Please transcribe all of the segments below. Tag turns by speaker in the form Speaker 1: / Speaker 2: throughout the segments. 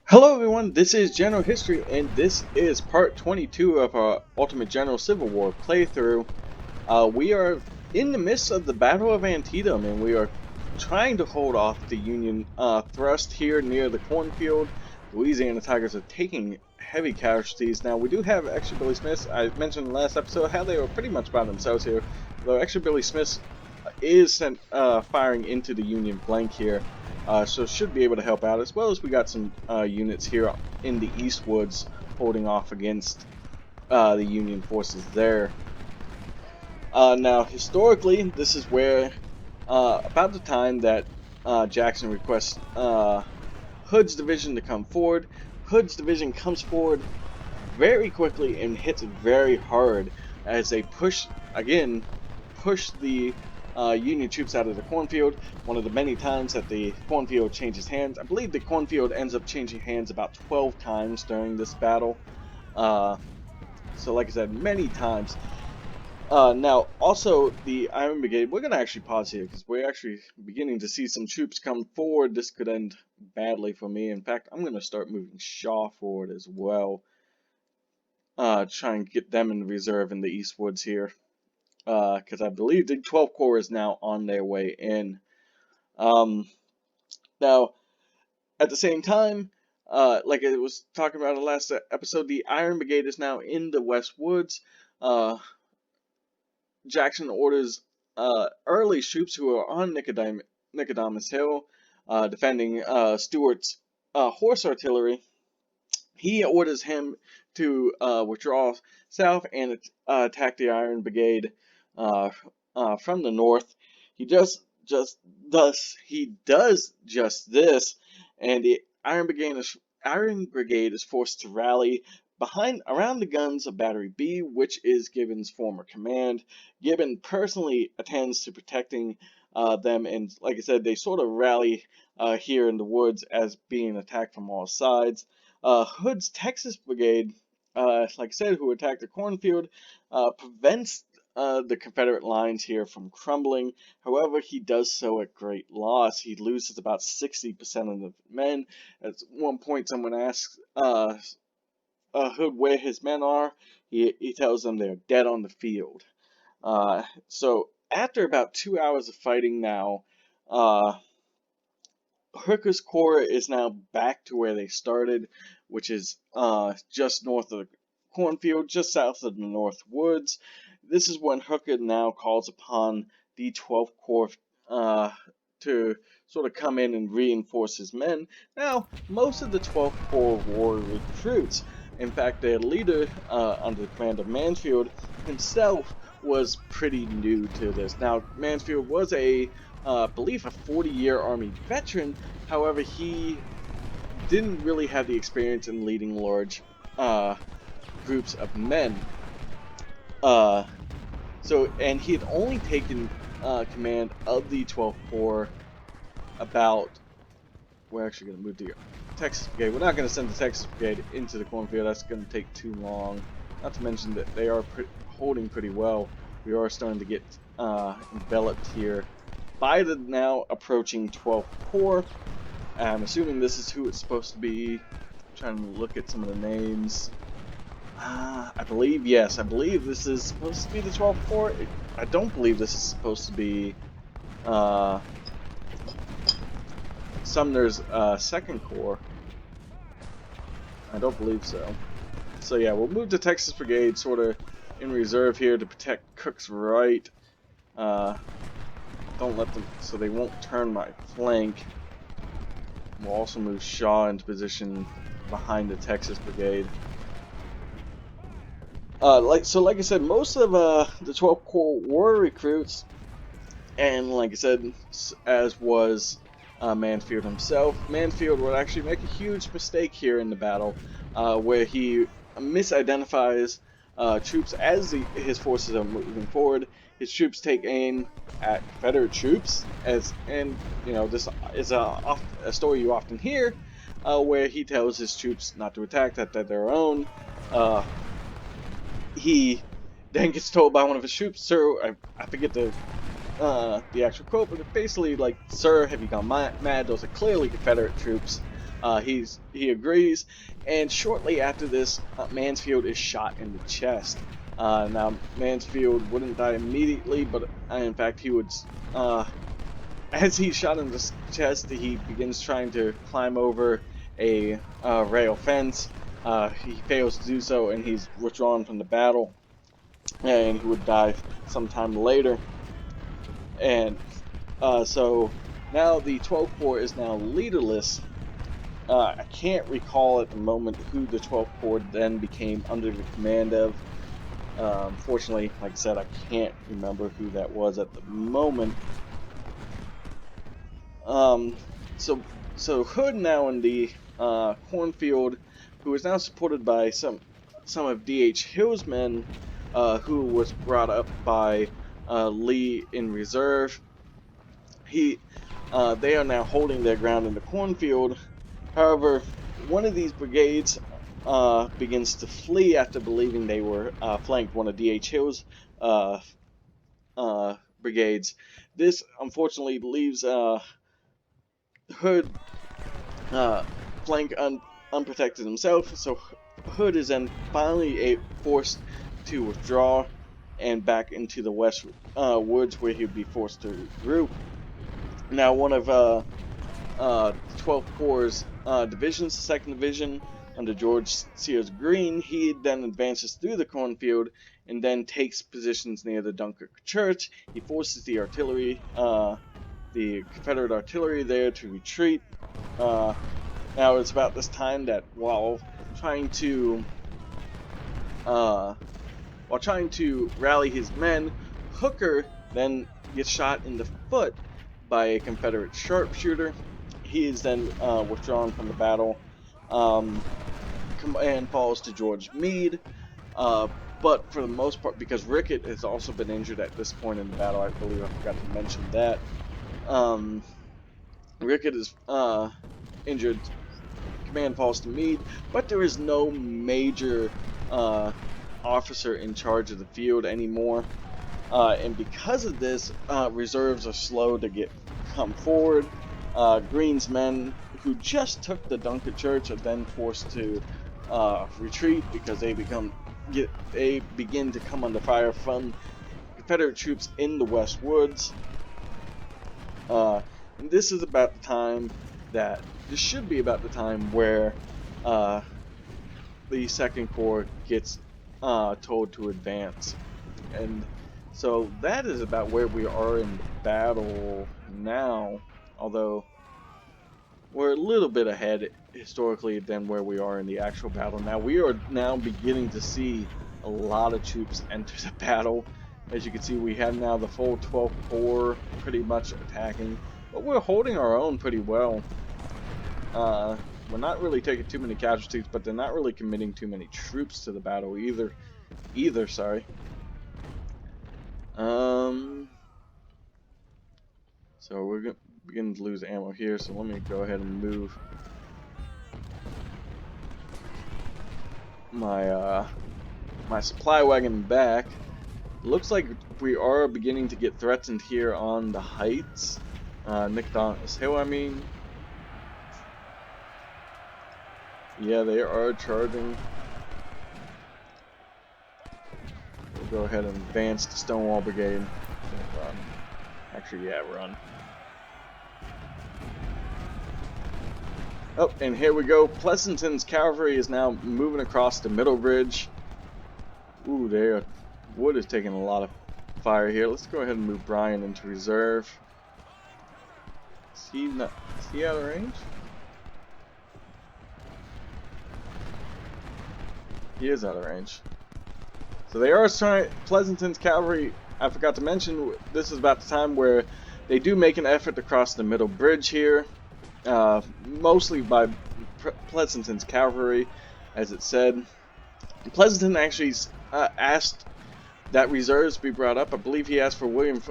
Speaker 1: Hello everyone, this is General History, and this is part 22 of our Ultimate General Civil War playthrough. We are in the midst of the Battle of Antietam, and we are trying to hold off the Union thrust here near the cornfield. The Louisiana Tigers are taking heavy casualties. Now, we do have Extra Billy Smiths. I mentioned in the last episode how they were pretty much by themselves here, though Extra Billy Smiths is firing into the Union flank here. So should be able to help out, as well as we got some units here in the East Woods holding off against the Union forces there. Now, historically, this is where, about the time that Jackson requests Hood's division to come forward. Hood's division comes forward very quickly and hits very hard as they push the Union troops out of the cornfield. One of the many times that the cornfield changes hands. I believe the cornfield ends up changing hands about 12 times during this battle. So like I said, many times. Now, also, the Iron Brigade, we're going to actually pause here because we're actually beginning to see some troops come forward. This could end badly for me. In fact, I'm going to start moving Shaw forward as well. Try and get them in reserve in the East Woods here. Because I believe the 12th Corps is now on their way in. Now, at the same time, like I was talking about in the last episode, the Iron Brigade is now in the West Woods. Jackson orders early troops who are on Nicodemus Hill, defending Stuart's horse artillery. He orders him to withdraw south and attack the Iron Brigade from the north. He does just this, and the Iron Brigade is forced to rally around the guns of Battery B, which is Gibbon's former command. Gibbon personally attends to protecting them, and like I said, they sort of rally here in the woods as being attacked from all sides. Hood's Texas Brigade, like I said, who attacked the cornfield, prevents the Confederate lines here from crumbling. However, he does so at great loss. He loses about 60% of the men. At one point, someone asks Hood where his men are. He tells them they're dead on the field. So after about 2 hours of fighting now, Hooker's Corps is now back to where they started, which is just north of the cornfield, just south of the North Woods. This is when Hooker now calls upon the 12th Corps to sort of come in and reinforce his men. Now, most of the 12th Corps were recruits. In fact, their leader, under the command of Mansfield himself, was pretty new to this. Now, Mansfield was I believe a 40-year Army veteran. However, he didn't really have the experience in leading large groups of men. And he had only taken command of the 12th Corps about... We're actually going to move to Texas Brigade. We're not going to send the Texas Brigade into the cornfield. That's going to take too long. Not to mention that they are holding pretty well. We are starting to get enveloped here by the now approaching 12th Corps. I'm assuming this is who it's supposed to be. I'm trying to look at some of the names. I believe this is supposed to be the 12th Corps. I don't believe this is supposed to be Sumner's 2nd Corps. I don't believe so. So yeah, we'll move to Texas Brigade sort of in reserve here to protect Cook's right. Don't let them, so they won't turn my flank. We'll also move Shaw into position behind the Texas Brigade. Like I said, most of the 12th Corps were recruits, and like I said, as was Mansfield himself. Mansfield would actually make a huge mistake here in the battle, where he misidentifies troops as his forces are moving forward. His troops take aim at Confederate troops, and you know, this is a story you often hear, where he tells his troops not to attack, that they're their own. He then gets told by one of his troops, "Sir," I forget the actual quote, but basically like, "Sir, have you gone mad? Those are clearly Confederate troops." He agrees, and shortly after this, Mansfield is shot in the chest. Now Mansfield wouldn't die immediately, but in fact he would. As he's shot in the chest, he begins trying to climb over a rail fence. He fails to do so, and he's withdrawn from the battle, and he would die sometime later. And so now the 12th Corps is now leaderless. I can't recall at the moment who the 12th Corps then became under the command of. Unfortunately, like I said, I can't remember who that was at the moment. So Hood now in the cornfield, who is now supported by some of D.H. Hill's men, who was brought up by Lee in reserve. They are now holding their ground in the cornfield. However, one of these brigades begins to flee after believing they were flanked. One of D.H. Hill's brigades. This unfortunately leaves Hood flank unprotected himself, so Hood is then finally forced to withdraw and back into the west woods, where he would be forced to regroup. Now, one of 12th Corps' divisions, the 2nd Division, under George Sears Green, he then advances through the cornfield and then takes positions near the Dunkirk Church. He forces the artillery, the Confederate artillery there, to retreat. Now it's about this time that while trying to rally his men, Hooker then gets shot in the foot by a Confederate sharpshooter. He is then withdrawn from the battle. Command falls to George Meade, but for the most part, because Rickett has also been injured at this point in the battle, I believe I forgot to mention that. Rickett is injured. Command falls to Meade, but there is no major officer in charge of the field anymore, and because of this, reserves are slow to come forward. Green's men, who just took the Dunkirk Church, are then forced to retreat because they begin to come under fire from Confederate troops in the West Woods. And this is about the time that this should be about the time where the 2nd Corps gets told to advance. And so that is about where we are in the battle now, although we're a little bit ahead historically than where we are in the actual battle. Now we are now beginning to see a lot of troops enter the battle. As you can see, we have now the full 12th Corps pretty much attacking, but we're holding our own pretty well. We're not really taking too many casualties, but they're not really committing too many troops to the battle either. Sorry. So we're beginning to lose ammo here, so let me go ahead and move my my supply wagon back. Looks like we are beginning to get threatened here on the heights. Nickdonis Hill, I mean. Yeah, they are charging. We'll go ahead and advance to Stonewall Brigade. Run. Actually, yeah, run. Oh, and here we go. Pleasanton's cavalry is now moving across the middle bridge. Ooh, Wood is taking a lot of fire here. Let's go ahead and move Brian into reserve. Is he out of range? He is out of range. So they are trying. Pleasanton's cavalry, I forgot to mention, this is about the time where they do make an effort to cross the middle bridge here. Mostly by Pleasanton's cavalry, as it said. Pleasanton actually asked that reserves be brought up. I believe he asked for William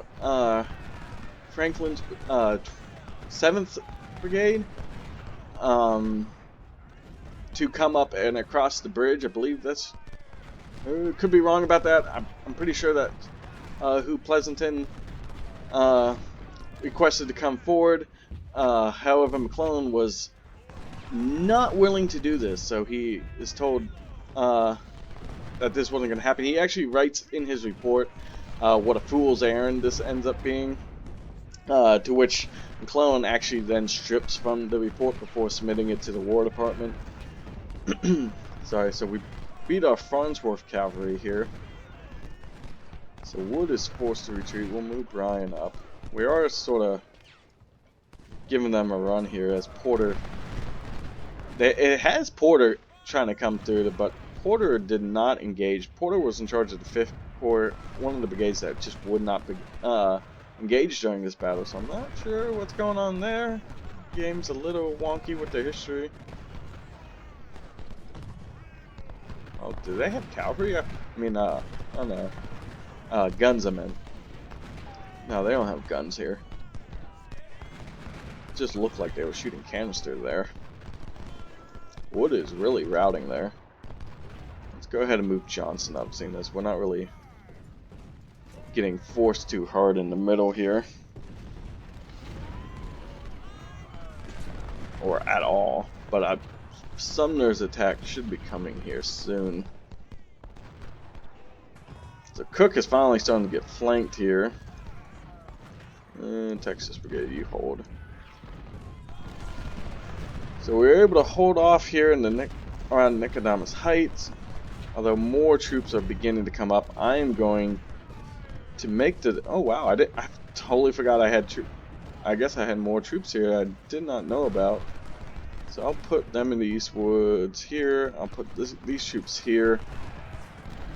Speaker 1: Franklin's 7th Brigade to come up and across the bridge. I believe that's... could be wrong about that. I'm pretty sure that who Pleasanton requested to come forward. However, McClellan was not willing to do this. So he is told that this wasn't going to happen. He actually writes in his report what a fool's errand this ends up being. To which McClellan actually then strips from the report before submitting it to the War Department. Sorry, so we beat our Farnsworth cavalry here. So Wood is forced to retreat. We'll move Bryan up. We are sort of giving them a run here as Porter... It has Porter trying to come through, but Porter did not engage. Porter was in charge of the 5th Corps, one of the brigades that just would not be engaged during this battle, so I'm not sure what's going on there. Game's a little wonky with the history. Oh, do they have cavalry? I mean, I don't know. Guns, I meant. No, they don't have guns here. It just looked like they were shooting canister there. Wood is really routing there. Let's go ahead and move Johnson up, seeing this. We're not really getting forced too hard in the middle here. Or at all. But Sumner's attack should be coming here soon. So Cook is finally starting to get flanked here. Texas Brigade, you hold. So we were able to hold off here in the around Nicodemus Heights. Although more troops are beginning to come up, I am going to make the... Oh wow, I totally forgot I had troops. I guess I had more troops here I did not know about. So I'll put them in the East Woods here. I'll put these troops here.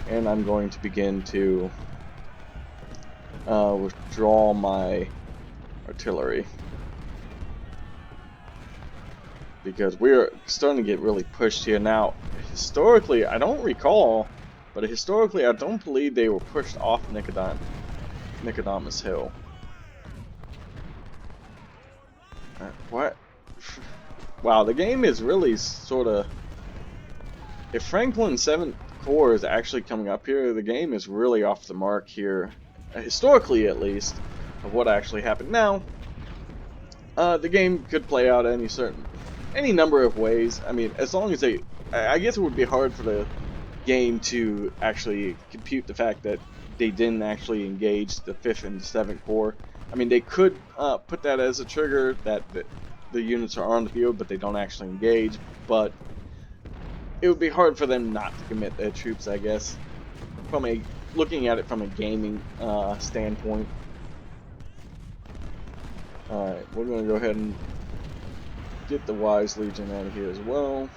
Speaker 1: And I'm going to begin to withdraw my artillery. Because we're starting to get really pushed here. Now, historically, I don't recall, but historically I don't believe they were pushed off Nicodemus Hill. What? Wow, the game is really sort of... If Franklin's 7th Corps is actually coming up here, the game is really off the mark here. Historically, at least, of what actually happened. Now, the game could play out any number of ways. I mean, as long as they... I guess it would be hard for the game to actually compute the fact that they didn't actually engage the 5th and 7th Corps. I mean, they could put that as a trigger that the units are on the field, but they don't actually engage. But it would be hard for them not to commit their troops, I guess. Looking at it from a gaming standpoint. Alright, we're going to go ahead and get the Wise Legion out of here as well.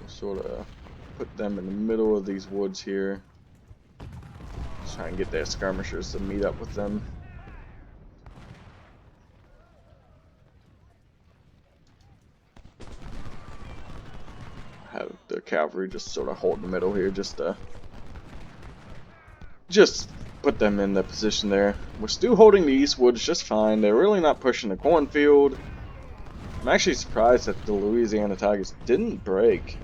Speaker 1: Sort of put them in the middle of these woods here. Just try and get their skirmishers to meet up with them. Have the cavalry just sort of hold the middle here, just put them in the position there. We're still holding the East Woods just fine. They're really not pushing the cornfield. I'm actually surprised that the Louisiana Tigers didn't break.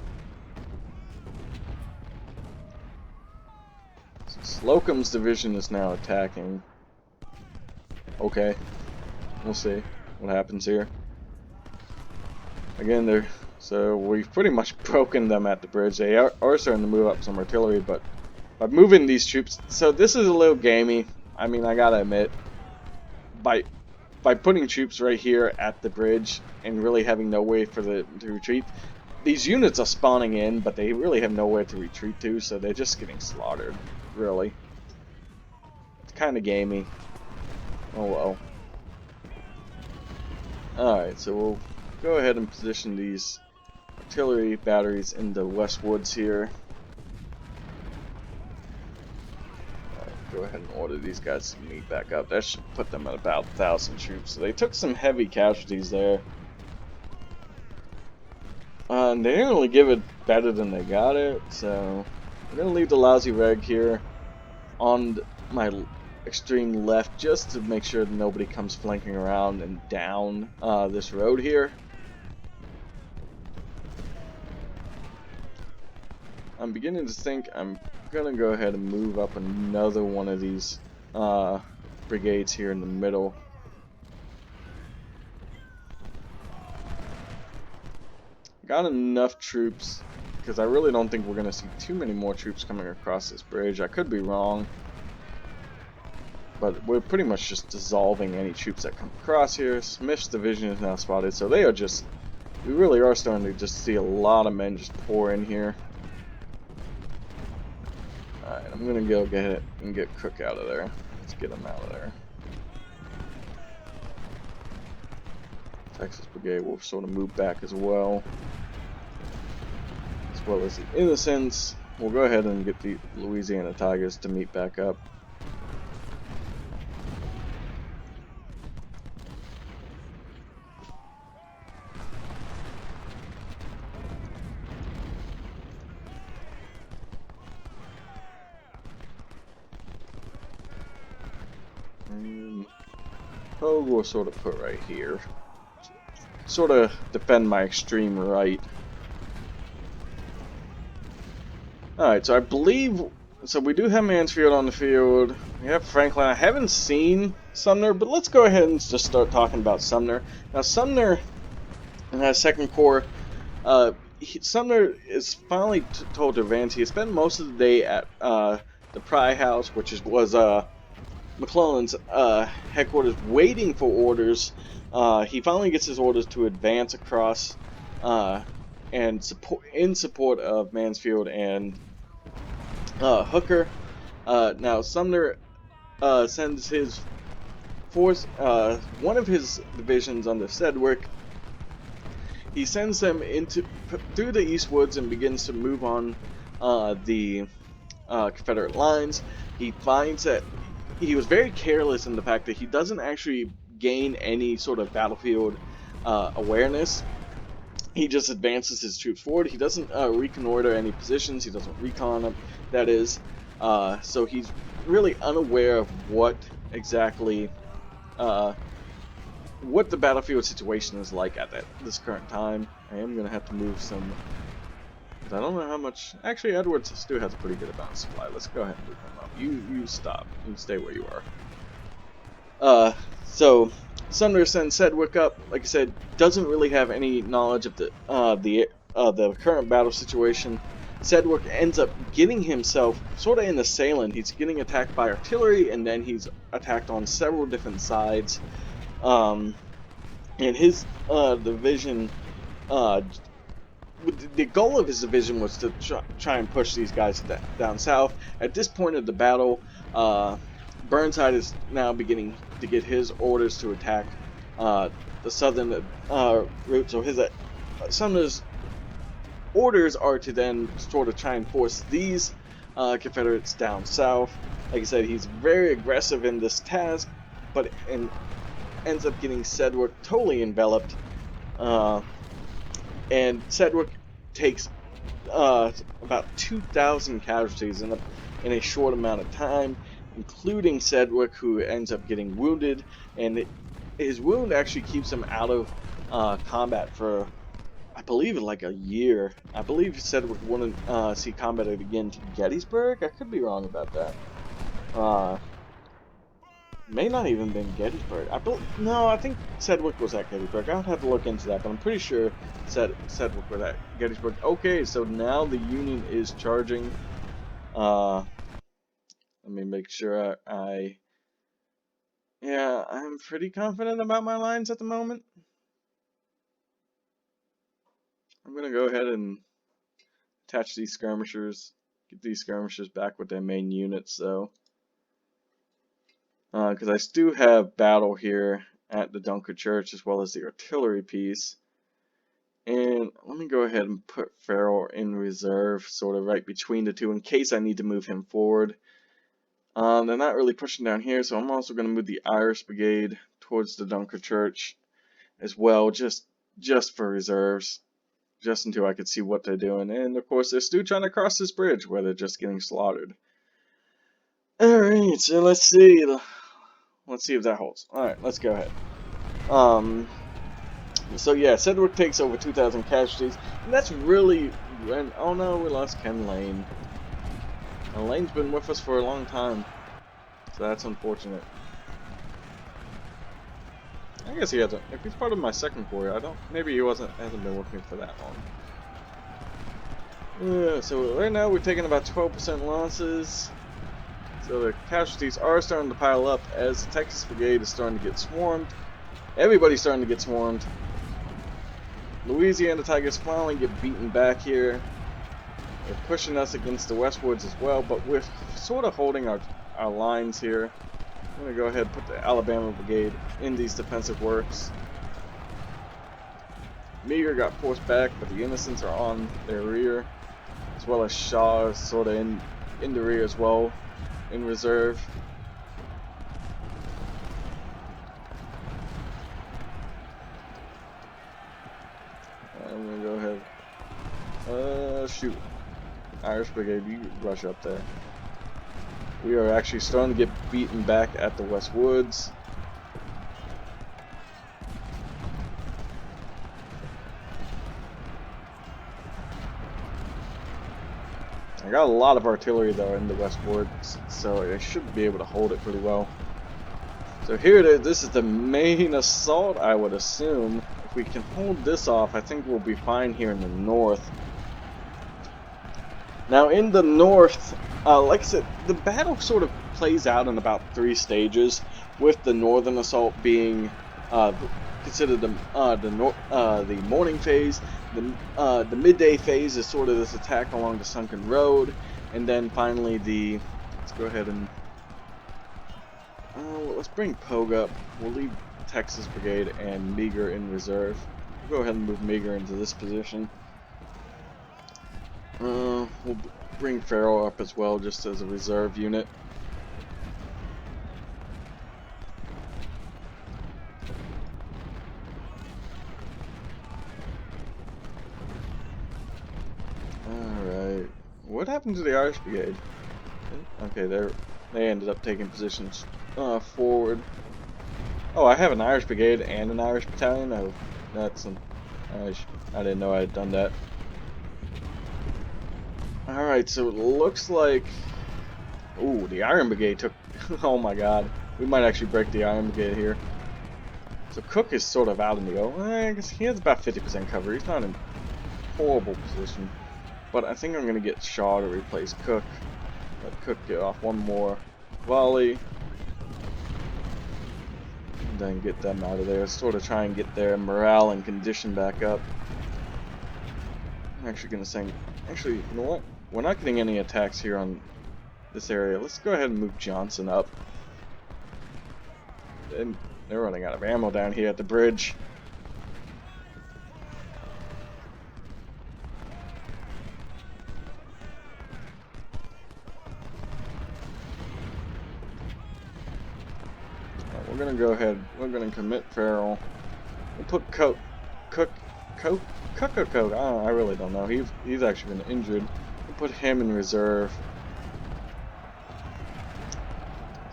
Speaker 1: Slocum's division is now attacking. Okay, we'll see what happens here. Again, so we've pretty much broken them at the bridge. They are starting to move up some artillery, but by moving these troops, so this is a little gamey. I mean, I gotta admit, by putting troops right here at the bridge and really having no way for them to retreat, these units are spawning in, but they really have nowhere to retreat to, so they're just getting slaughtered. Really, it's kind of gamey. Oh well. Alright, so we'll go ahead and position these artillery batteries in the West Woods here. Alright, go ahead and order these guys to meet back up. That should put them at about 1,000 troops. So they took some heavy casualties there. They didn't really give it better than they got it, so I'm going to leave the lousy reg here on my extreme left just to make sure that nobody comes flanking around and down this road here. I'm beginning to think I'm gonna go ahead and move up another one of these brigades here in the middle. Got enough troops, because I really don't think we're gonna see too many more troops coming across this bridge. I could be wrong, but we're pretty much just dissolving any troops that come across here. Smith's division is now spotted, so they are just, we really are starting to just see a lot of men just pour in here. Alright, I'm gonna go get it and get Cook out of there. Let's get him out of there. Texas Brigade will sort of move back as well. As well as the Innocents. We'll go ahead and get the Louisiana Tigers to meet back up. Pogue will sort of put right here. Sort of defend my extreme right. Alright, so I believe, so we do have Mansfield on the field. We have Franklin. I haven't seen Sumner, but let's go ahead and just start talking about Sumner. Now, Sumner has Second Corps. Sumner is finally told to advance. He spent most of the day at the Pry House, which was McClellan's headquarters, waiting for orders. He finally gets his orders to advance across and in support of Mansfield and Hooker. Now Sumner sends his force, one of his divisions under Sedgwick. He sends them through the East Woods and begins to move on the Confederate lines. He finds that he was very careless in the fact that he doesn't actually gain any sort of battlefield awareness. He just advances his troops forward. He doesn't reconnoiter any positions. He doesn't recon them, that is. So he's really unaware of what exactly what the battlefield situation is like at this current time. I am going to have to move some, because I don't know how much. Actually, Edwards still has a pretty good amount of supply. Let's go ahead and move him up. You stop. You stay where you are. So Sumner sends Sedgwick up. Like I said, doesn't really have any knowledge of the current battle situation. Sedgwick ends up getting himself sort of in the salient. He's getting attacked by artillery, and then he's attacked on several different sides. And his division, the goal of his division was to try and push these guys down south. At this point of the battle, Burnside is now beginning to get his orders to attack the southern route. So his Sumner's orders are to then sort of try and force these Confederates down south. Like I said, he's very aggressive in this task, but ends up getting Sedgwick totally enveloped. And Sedgwick takes about 2,000 casualties in a short amount of time, including Sedgwick, who ends up getting wounded, and his wound actually keeps him out of combat for, I believe, like a year. I believe Sedgwick wouldn't see combat again to Gettysburg. I could be wrong about that. May not even been Gettysburg. No, I think Sedgwick was at Gettysburg. I'll have to look into that, but I'm pretty sure Sedgwick was at Gettysburg. Okay, so now the Union is charging. Let me make sure yeah, I'm pretty confident about my lines at the moment. I'm gonna go ahead and attach these skirmishers, get these skirmishers back with their main units, though. Because I do have battle here at the Dunker Church as well as the artillery piece. And let me go ahead and put Farrell in reserve, sort of right between the two, in case I need to move him forward. They're not really pushing down here, so I'm also going to move the Irish Brigade towards the Dunker Church as well, just for reserves, just until I could see what they're doing. And of course, they're still trying to cross this bridge where they're just getting slaughtered. Alright, so let's see. Let's see if that holds. Alright, let's go ahead. So yeah, Sedgwick takes over 2,000 casualties, and that's really when. Oh no, we lost Ken Lane. Lane's been with us for a long time, so that's unfortunate. I guess he hasn't. If he's part of my second corps, I don't. Maybe he hasn't been with me for that long. So right now we're taking about 12% losses. So the casualties are starting to pile up as the Texas Brigade is starting to get swarmed. Everybody's starting to get swarmed. Louisiana Tigers finally get beaten back here. They're pushing us against the Westwoods as well, but we're sort of holding our lines here. I'm going to go ahead and put the Alabama Brigade in these defensive works. Meager got forced back, but the Innocents are on their rear, as well as Shaw is sort of in the rear as well, in reserve. I'm going to go ahead. Shoot. Irish Brigade, you rush up there. We are actually starting to get beaten back at the West Woods. I got a lot of artillery though in the West Woods, so I should be able to hold it pretty well. So here it is. This is the main assault, I would assume. If we can hold this off, I think we'll be fine here in the north. Now in the north, like I said, the battle sort of plays out in about 3 stages, with the northern assault being considered the morning phase. The midday phase is sort of this attack along the sunken road, and then finally let's go ahead and let's bring Pogue up. We'll leave Texas Brigade and Meager in reserve. We'll go ahead and move Meager into this position. We'll bring Farrell up as well, just as a reserve unit. Alright. What happened to the Irish Brigade? Okay, they ended up taking positions forward. Oh, I have an Irish Brigade and an Irish Battalion? Oh, that's I didn't know I had done that. Alright, so it looks like... Ooh, the Iron Brigade took... Oh my god. We might actually break the Iron Brigade here. So Cook is sort of out in the open. I guess he has about 50% cover. He's not in horrible position. But I think I'm going to get Shaw to replace Cook. Let Cook get off one more volley. And then get them out of there. Sort of try and get their morale and condition back up. I'm actually going to send... Actually, you know what? We're not getting any attacks here on this area. Let's go ahead and move Johnson up. And they're running out of ammo down here at the bridge. We're gonna go ahead. We're gonna commit Farrell. We'll put Cook. I really don't know. He's actually been injured. We'll put him in reserve.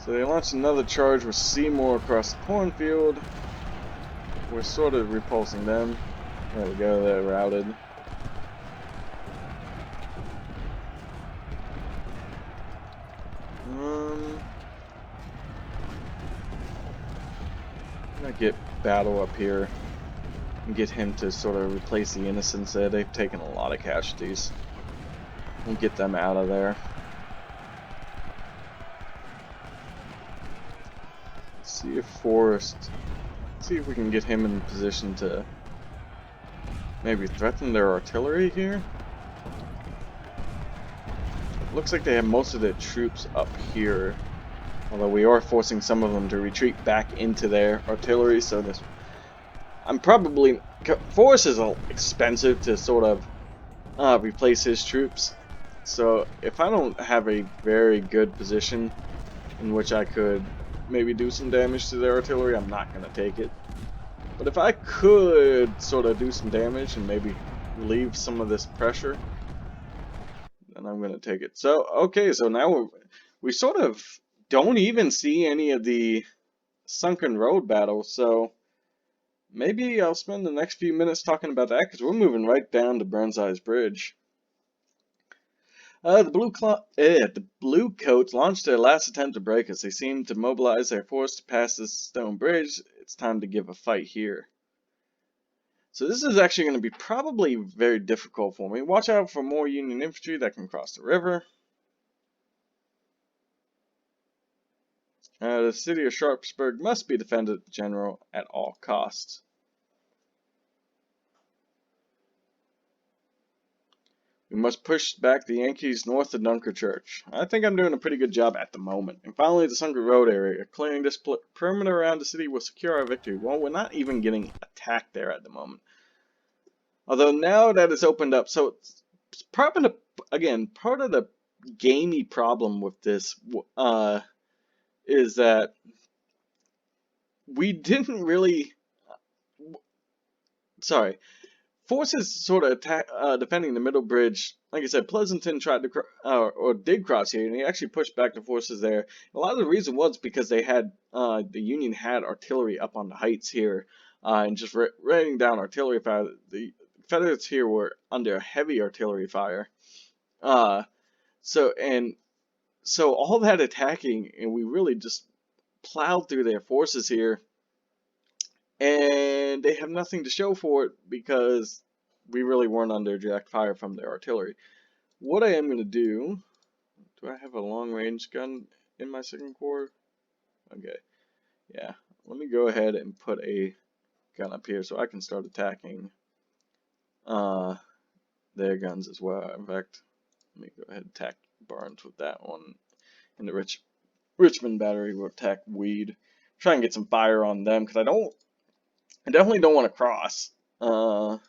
Speaker 1: So they launched another charge with Seymour across the cornfield. We're sort of repulsing them. There we go. They're routed. I'm gonna get Battle up here and get him to sort of replace the Innocents there. They've taken a lot of casualties. We'll get them out of there. Let's see if Forrest... See if we can get him in position to maybe threaten their artillery here. Looks like they have most of their troops up here. Although we are forcing some of them to retreat back into their artillery, so this... I'm probably... Forrest is expensive to sort of replace his troops. So if I don't have a very good position in which I could maybe do some damage to their artillery, I'm not going to take it. But if I could sort of do some damage and maybe relieve some of this pressure, then I'm going to take it. So, okay, so now we sort of don't even see any of the sunken road battles, so maybe I'll spend the next few minutes talking about that because we're moving right down to Burnside's Bridge. The blue coats launched their last attempt to break us. They seem to mobilize their force to pass this stone bridge. It's time to give a fight here. So this is actually going to be probably very difficult for me. Watch out for more Union infantry that can cross the river. The city of Sharpsburg must be defended, General, at all costs. We must push back the Yankees north of Dunkerchurch. I think I'm doing a pretty good job at the moment. And finally, the Sunker Road area. Clearing this perimeter around the city will secure our victory. Well, we're not even getting attacked there at the moment. Although now that it's opened up, so it's probably, again, part of the gamey problem with this is that we didn't really, sorry, forces sort of attack, defending the middle bridge. Like I said, Pleasanton tried to, or did cross here, and he actually pushed back the forces there. A lot of the reason was because they had, the Union had artillery up on the heights here, and just raining down artillery fire. The Confederates here were under heavy artillery fire. So all that attacking, and we really just plowed through their forces here, and they have nothing to show for it because we really weren't under direct fire from their artillery. What I am going to do I have a long range gun in my second corps? Okay, yeah, let me go ahead and put a gun up here so I can start attacking their guns as well. In fact, let me go ahead and attack Barnes with that one. And the Richmond battery will attack Weed. Try and get some fire on them because I definitely don't want to cross. We'll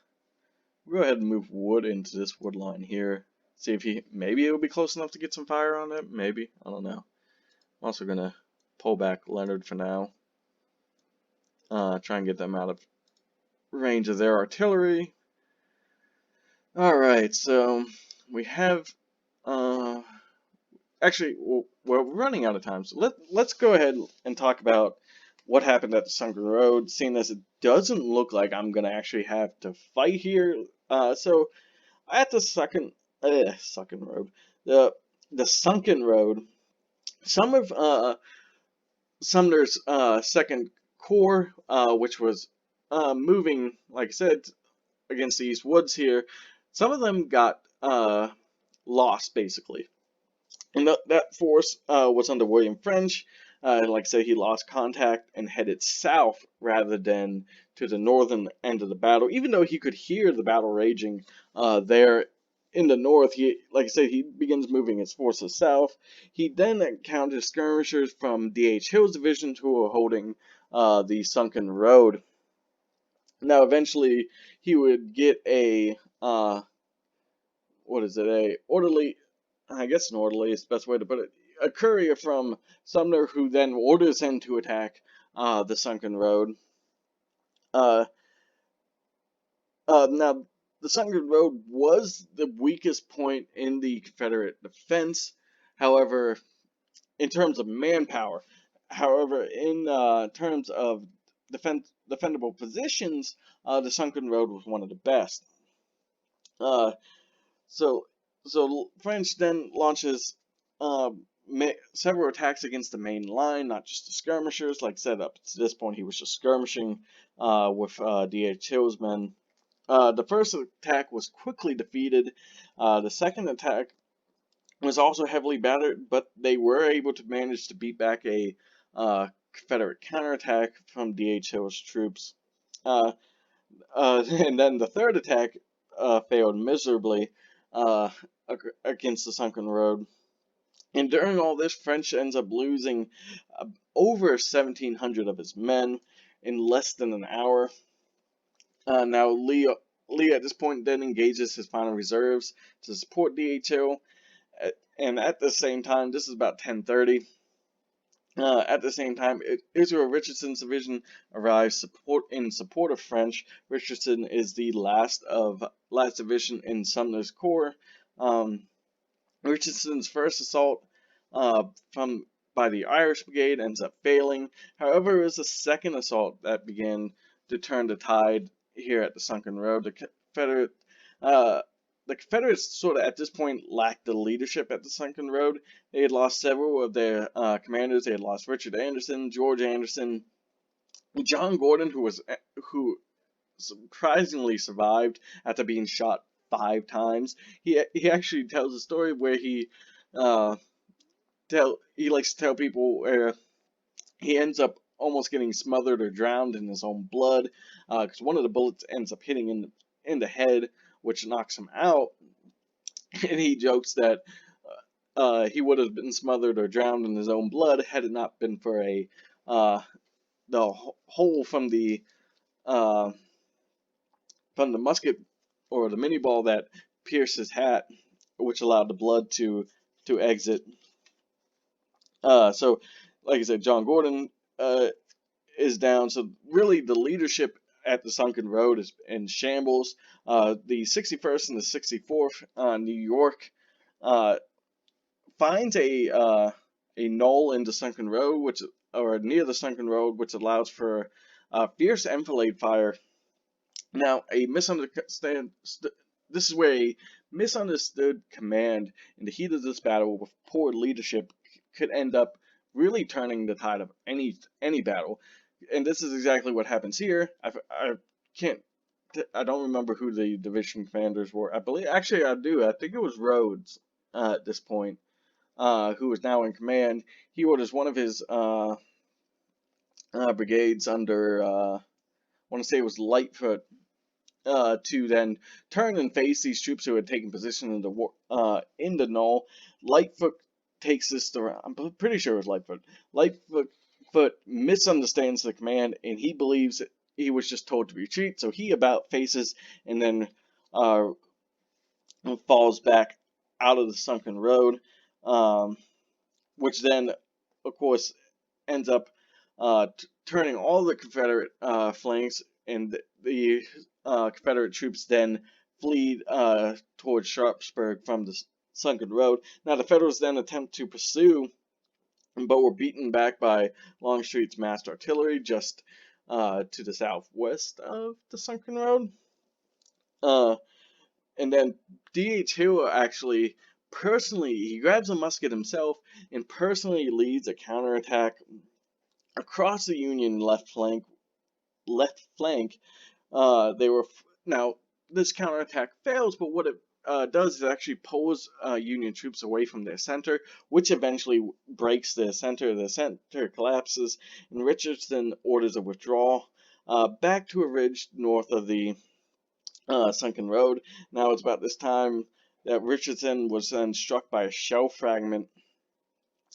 Speaker 1: go ahead and move Wood into this wood line here. See if maybe it'll be close enough to get some fire on it. Maybe, I don't know. I'm also gonna pull back Leonard for now. Try and get them out of range of their artillery. Alright, so we have, actually, we're running out of time, so let's go ahead and talk about what happened at the Sunker Road, seeing as it doesn't look like I'm going to actually have to fight here. So, at the Sunken Road, the Sunken Road, some of Sumner's second corps, which was moving, like I said, against the East Woods here, some of them got lost, basically. And that force was under William French. Like I said, he lost contact and headed south rather than to the northern end of the battle. Even though he could hear the battle raging there in the north, like I said, he begins moving his forces south. He then encountered skirmishers from D.H. Hill's divisions who were holding the Sunken Road. Now, eventually, he would get a orderly, I guess an orderly is the best way to put it, a courier from Sumner who then orders him to attack the Sunken Road. Now, the Sunken Road was the weakest point in the Confederate defense, however, in terms of manpower. However, in terms of defendable positions, the Sunken Road was one of the best. So French then launches several attacks against the main line, not just the skirmishers. Like I said, up to this point, he was just skirmishing with D.H. Hill's men. The first attack was quickly defeated. The second attack was also heavily battered, but they were able to manage to beat back a Confederate counterattack from D.H. Hill's troops. And then the third attack failed miserably against the Sunken Road. And during all this, French ends up losing over 1,700 of his men in less than an hour. Now, Lee at this point then engages his final reserves to support DHL. And at the same time, this is about 10:30. At the same time, Israel Richardson's division arrives in support of French. Richardson is the last division in Sumner's corps. Richardson's first assault by the Irish Brigade ends up failing. However, it was the second assault that began to turn the tide here at the Sunken Road. Uh, the Confederates sort of at this point lacked the leadership at the Sunken Road. They had lost several of their commanders. They had lost Richard Anderson, George Anderson, John Gordon, who surprisingly survived after being shot 5 times. He actually tells a story where uh, he likes to tell people where he ends up almost getting smothered or drowned in his own blood because one of the bullets ends up hitting in the head, which knocks him out. And he jokes that he would have been smothered or drowned in his own blood had it not been for uh, the hole uh, from the musket or the mini ball that pierced his hat, which allowed the blood to exit. So, like I said, John Gordon is down. So really, the leadership at the Sunken Road is in shambles. The 61st and the 64th New York finds a knoll in the Sunken Road, which or near the Sunken Road, which allows for fierce enfilade fire. Now, this is where a misunderstood command in the heat of this battle with poor leadership could end up really turning the tide of any battle. And this is exactly what happens here. Can't I don't remember who the division commanders were. I believe actually I do. I think it was Rhodes at this point, who is now in command. He orders one of his brigades under I want to say it was Lightfoot to then turn and face these troops who had taken position in the knoll. Lightfoot takes this to, I'm pretty sure it was Lightfoot. Lightfoot misunderstands the command, and he believes that he was just told to retreat, so he about faces and then uh, falls back out of the Sunken Road, which then, of course, ends up turning all the Confederate flanks, and the Confederate troops then flee towards Sharpsburg from the Sunken Road. Now, the Federals then attempt to pursue, but were beaten back by Longstreet's massed artillery just to the southwest of the Sunken Road. And then D.H. Hill actually he grabs a musket himself and personally leads a counterattack across the Union left flank. They were now this counterattack fails, but what it does is actually pulls Union troops away from their center, which eventually breaks their center. The center collapses, and Richardson orders a withdrawal back to a ridge north of the Sunken Road. Now it's about this time that Richardson was then struck by a shell fragment,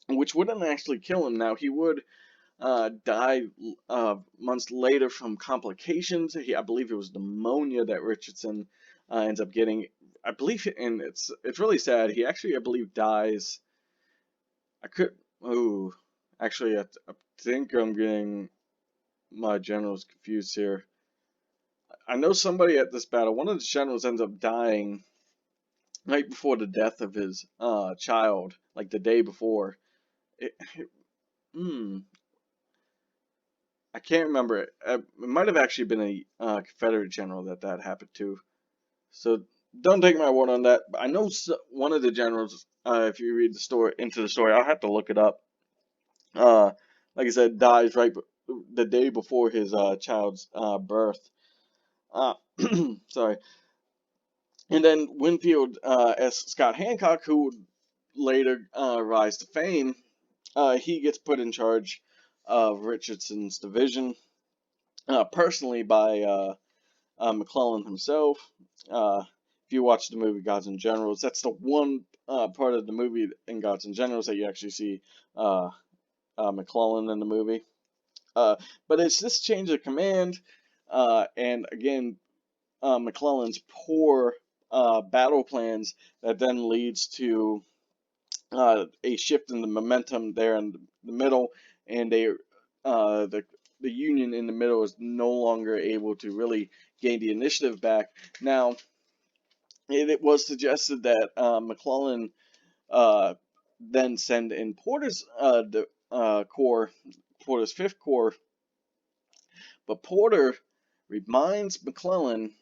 Speaker 1: which wouldn't actually kill him. Now he would died months later from complications. I believe it was pneumonia that Richardson ends up getting. I believe, and it's really sad. He actually, I believe, dies. I could. Oh, actually, I think I'm getting my generals confused here. I know somebody at this battle. One of the generals ends up dying right before the death of his child, like the day before. Hmm. I can't remember it. It might have actually been a Confederate general that happened to. So don't take my word on that. But I know one of the generals. If you read the story, I'll have to look it up. Like I said, dies right the day before his child's birth. Uh, sorry. And then Winfield S. Scott Hancock, who would later rise to fame, he gets put in charge of Richardson's division. Personally by McClellan himself. If you watch the movie Gods and Generals, that's the one part of the movie in Gods and Generals that you actually see McClellan in the movie. But it's this change of command, and again, McClellan's poor battle plans that then leads to a shift in the momentum there in the middle, and the Union in the middle is no longer able to really gain the initiative back. Now, it was suggested that McClellan then send in Porter's corps, Porter's Fifth Corps, but Porter reminds McClellan,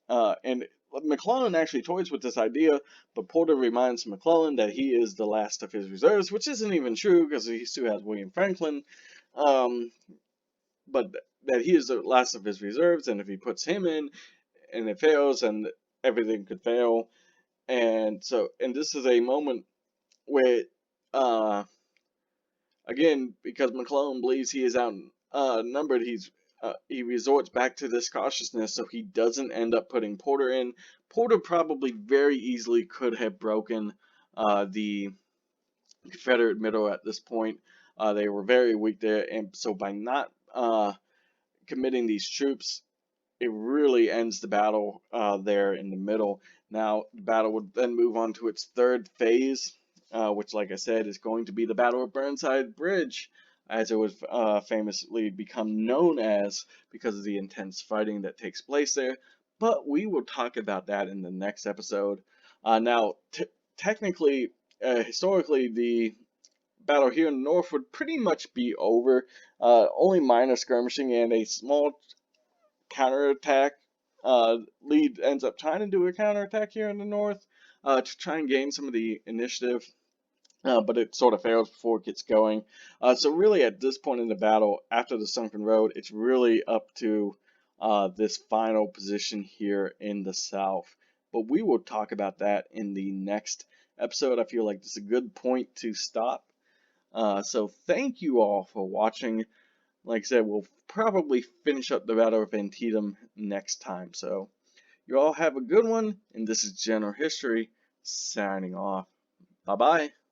Speaker 1: and McClellan actually toys with this idea, but Porter reminds McClellan that he is the last of his reserves, which isn't even true because he still has William Franklin, um, but that he is the last of his reserves, and if he puts him in and it fails, and everything could fail. And this is a moment where, uh, again, because McClellan believes he is outnumbered, he resorts back to this cautiousness, so he doesn't end up putting Porter in. Porter probably very easily could have broken the Confederate middle at this point. They were very weak there, and so by not committing these troops, it really ends the battle there in the middle. Now, the battle would then move on to its third phase, which, like I said, is going to be the Battle of Burnside Bridge, as it would famously become known as because of the intense fighting that takes place there. But we will talk about that in the next episode. Now, technically, historically, the battle here in the north would pretty much be over. Only minor skirmishing and a small counterattack. Lee ends up trying to do a counterattack here in the north to try and gain some of the initiative, but it sort of fails before it gets going. So really, at this point in the battle, after the sunken road, it's really up to this final position here in the south. But we will talk about that in the next episode. I feel like this is a good point to stop. So thank you all for watching. Like I said, we'll probably finish up the Battle of Antietam next time. So you all have a good one, and this is General History signing off. Bye bye.